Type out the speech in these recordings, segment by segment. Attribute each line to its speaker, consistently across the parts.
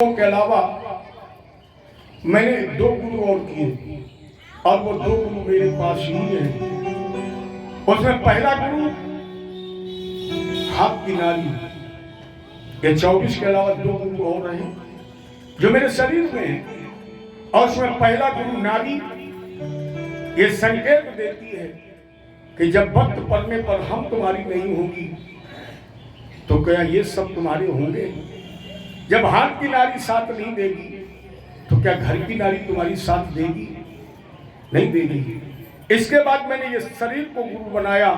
Speaker 1: के अलावा मैंने 2 गुरु और किए और वो 2 गुरु मेरे पास ही है। उसमें पहला गुरु हाथ की नाली, ये 24 के अलावा 2 गुरु और रहे जो मेरे शरीर में है। और उसमें पहला गुरु नाली ये संकेत देती है कि जब वक्त पड़ने पर हम तुम्हारी नहीं होगी तो क्या ये सब तुम्हारे होंगे। जब हाथ की नारी साथ नहीं देगी तो क्या घर की नारी तुम्हारी साथ देगी? नहीं देगी। इसके बाद मैंने ये शरीर को गुरु बनाया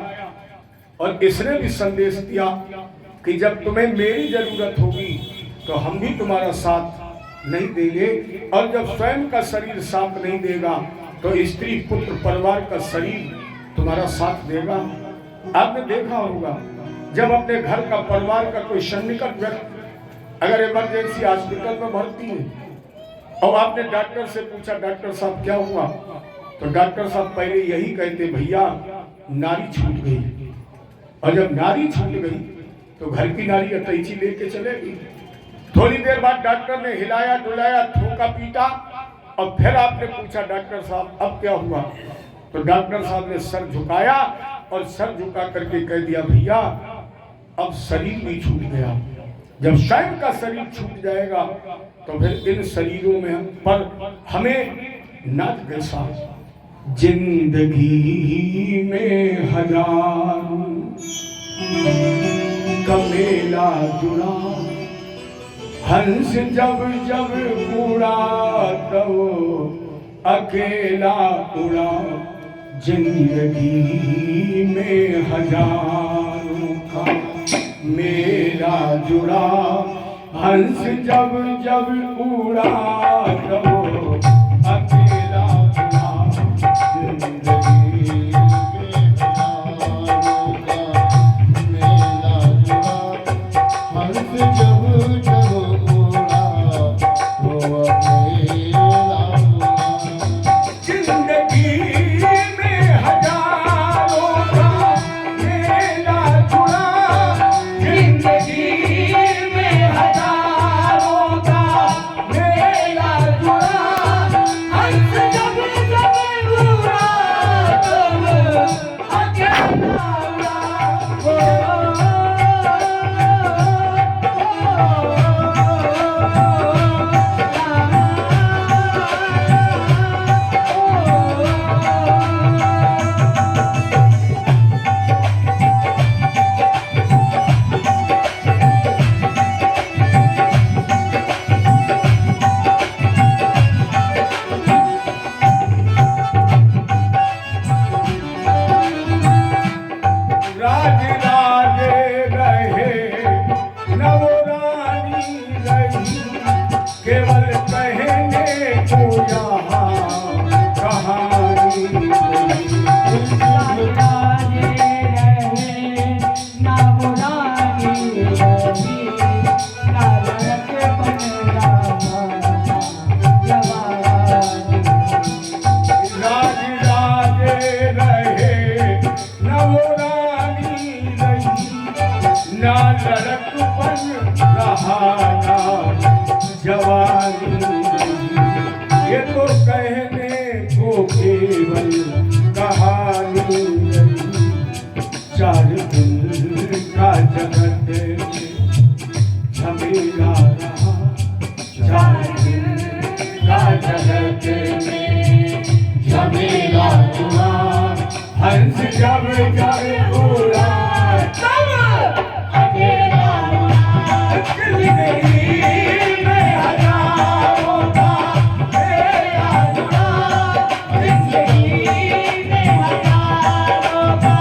Speaker 1: और इसने भी संदेश दिया कि जब तुम्हें मेरी जरूरत होगी तो हम भी तुम्हारा साथ नहीं देंगे। और जब स्वयं का शरीर साथ नहीं देगा तो स्त्री पुत्र परिवार का शरीर तुम्हारा साथ देगा। आपने देखा होगा जब अपने घर का परिवार का कोई सन्निकट व्यक्ति अगर इमरजेंसी हॉस्पिटल में भर्ती है और आपने डॉक्टर से पूछा डॉक्टर साहब क्या हुआ, तो डॉक्टर साहब पहले यही कहते भैया नारी छूट गई। और जब नारी छूट गई तो घर की नारी अटैची लेके चलेगी। थोड़ी देर बाद डॉक्टर ने हिलाया डुलाया थोका पीटा और फिर आपने पूछा डॉक्टर साहब अब क्या हुआ, तो डॉक्टर साहब ने सर झुकाया और सर झुका करके कह दिया भैया अब शरीर भी छूट गया। जब स्वयं का शरीर छूट जाएगा तो फिर इन शरीरों में पर हमें नाथ कैसा जिंदगी में हजारों का मेला जुड़ा, हंस जब जब उड़ा तो अकेला उड़ा। जिंदगी में हजारों का मेरा जुड़ा, हंस जब जब उड़ा तो अकेला उड़ा। जिंदगी में हजारों का मेला जुड़ा, हंस जब जब उड़ा तो अकेला उड़ा। जिंदगी में हजारों का मेला जुड़ा, ये तो कहने को केवल कहानी नहीं, 4 दिन का जगत झमेला रहा। 4 दिन का जगत झमेला हुआ, हंस जब जब उड़ा तब अकेला उड़ा। जिंदगी में हजारों का मेला जुड़ा, जिंदगी में हजारों का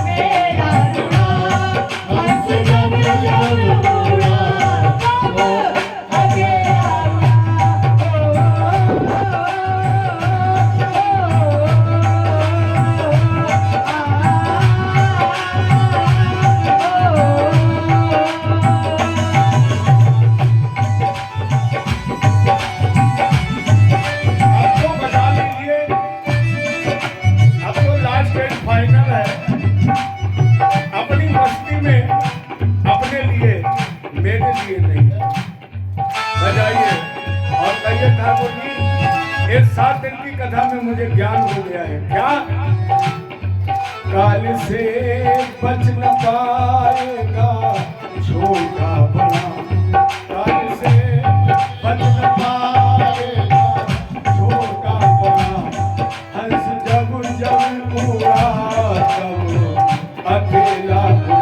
Speaker 1: मेला जुड़ा, हंस जब जब उड़ा तब अकेला उड़ा। देखिए ठाकुर जी, इस 7 दिन की कथा में मुझे ज्ञान हो गया है। क्या? काल से बच न पाएगा छोटा बड़ा, काल से बच न पाएगा छोटा बड़ा, हंस जब जब उड़ा तब अकेला बुरा।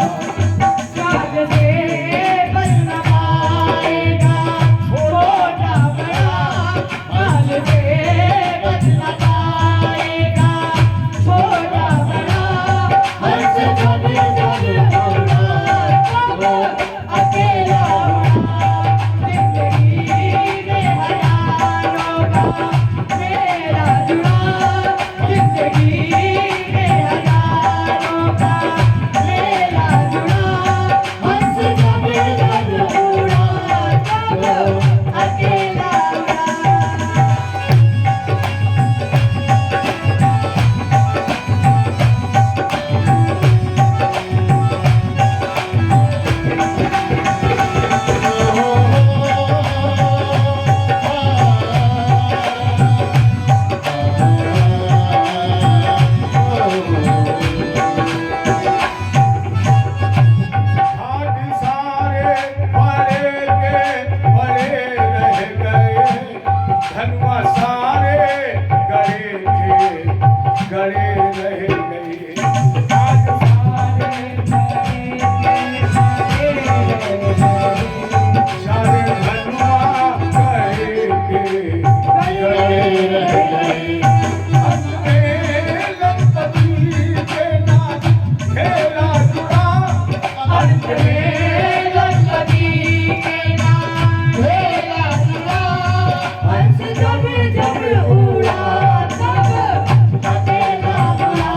Speaker 2: काल से बच न पाएगा छोटा बड़ा, काल से बच न पाएगा छोटा बड़ा, हंस जब जब उड़ा तब अकेला बुरा। जिंदगी में हजारों का मेरा जुड़ा, जिंदगी में हजारों का मेरा जुड़ा, हंस जब जब उड़ा तब अकेला उड़ा।
Speaker 1: हाथ सारे बड़े के बड़े रह गए, धनुआ सारे गड़े के गड़े रह गए। आज सारे धनुआ गड़े के गड़े रह गए। अपने लंपति के नाम खेला जुड़ा,
Speaker 2: अंत में लखपति के नाम मेरा जुड़ा, हंस जब जब उड़ा तब अकेला बुरा।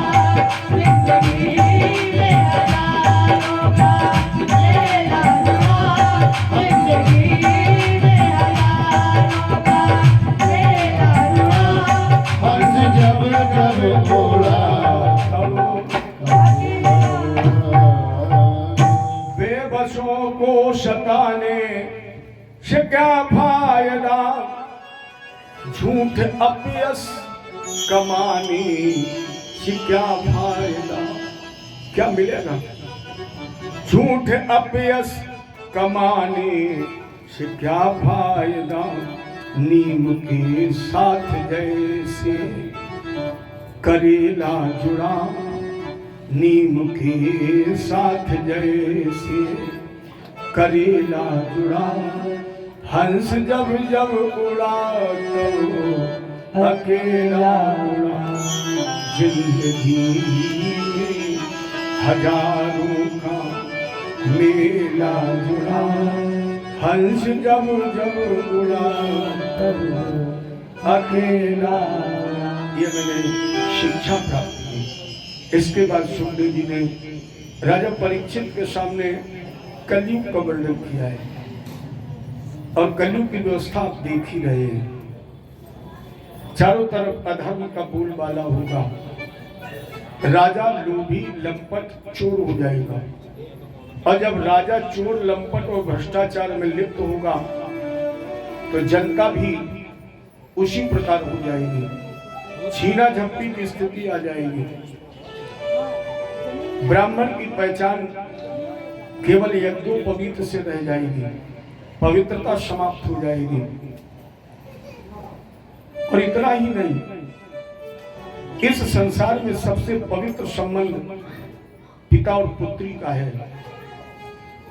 Speaker 2: जिंदगी में हजारों का मेरा जुड़ा, जिंदगी में हजारों का मेरा जुड़ा,
Speaker 3: हंस जब जब उड़ा
Speaker 1: बेबसों को सताने से क्या फायदा, झूठ अपयस कमाने से क्या फायदा। क्या मिलेगा? झूठ अपयस कमाने से क्या फायदा, नीम के साथ जैसे करेला जुड़ा, नीम के साथ जैसे करेला जुड़ा, हंस जब जब उड़ा तो अकेला उड़ा। जिंदगी में हजारों का मेला जुड़ा, हंस जब जब उड़ा तब अकेला। ये मैंने शिक्षा प्राप्त की। इसके बाद सुखदेव जी ने राजा परीक्षित के सामने कलयुग का वर्णन किया है, और कलयुग की व्यवस्था आप देख ही रहे हैं। चारों तरफ अधर्म का बोलबाला होगा, राजा लोभी लंपट चोर हो जाएगा, और जब राजा चोर लंपट और भ्रष्टाचार में लिप्त होगा तो जनता भी उसी प्रकार हो जाएगी, छीना झपटी की स्थिति आ जाएगी। ब्राह्मण की पहचान केवल यज्ञोपवीत से रह जाएगी, पवित्रता समाप्त हो जाएगी। और इतना ही नहीं, इस संसार में सबसे पवित्र संबंध पिता और पुत्री का है,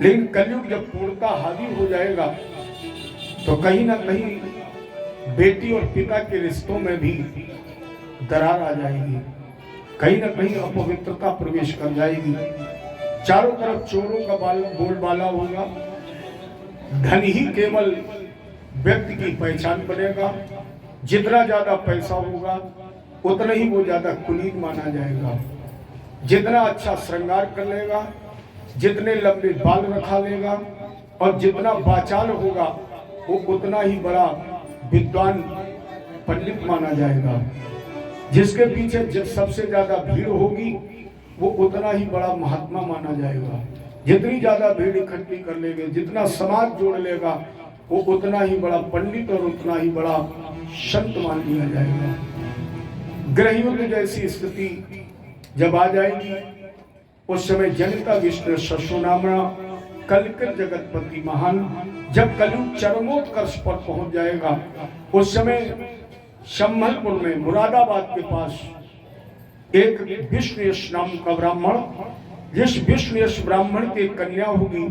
Speaker 1: लेकिन कलयुग जब पूर्णता हावी हो जाएगा तो कहीं ना कहीं बेटी और पिता के रिश्तों में भी दरार आ जाएगी, कहीं ना कहीं अपवित्रता प्रवेश कर जाएगी। चारों तरफ चोरों का बोलबाला होगा, धन ही केवल व्यक्ति की पहचान बनेगा। जितना ज्यादा पैसा होगा उतना ही वो ज्यादा कुलीन माना जाएगा। जितना अच्छा श्रृंगार कर लेगा, जितने लंबे बाल रखा लेगा, और जितना बाचाल होगा वो उतना ही बड़ा विद्वान पंडित माना जाएगा। जिसके पीछे सबसे ज्यादा भीड़ होगी वो उतना ही बड़ा महात्मा माना जाएगा। जितनी ज्यादा भीड़ इकट्ठी कर लेंगे, जितना समाज जोड़ लेगा, वो उतना ही बड़ा पंडित और उतना ही बड़ा संत मान लिया जाएगा। ग्रहियों की जैसी स्थिति जब आ जाएगी उस समय जनता विष्णु शशुनामणा कलकर जगतपति महान, जब कलयुग चरमोत्कर्ष पर पहुंच जाएगा उस समय संभलपुर में मुरादाबाद के पास एक विष्णुयश नाम का ब्राह्मण, जिस विष्णुयश ब्राह्मण की कन्या होगी,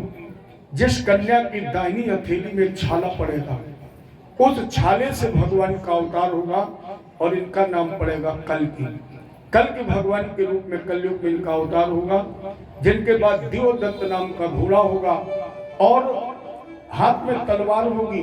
Speaker 1: जिस कन्या की दाहिनी हथेली में छाला पड़ेगा, उस छाले से भगवान का अवतार होगा और इनका नाम पड़ेगा कल्कि। कल्कि भगवान के रूप में कलयुग में इनका अवतार होगा, जिनके बाद देवदत्त नाम का घोड़ा होगा और हाथ में तलवार होगी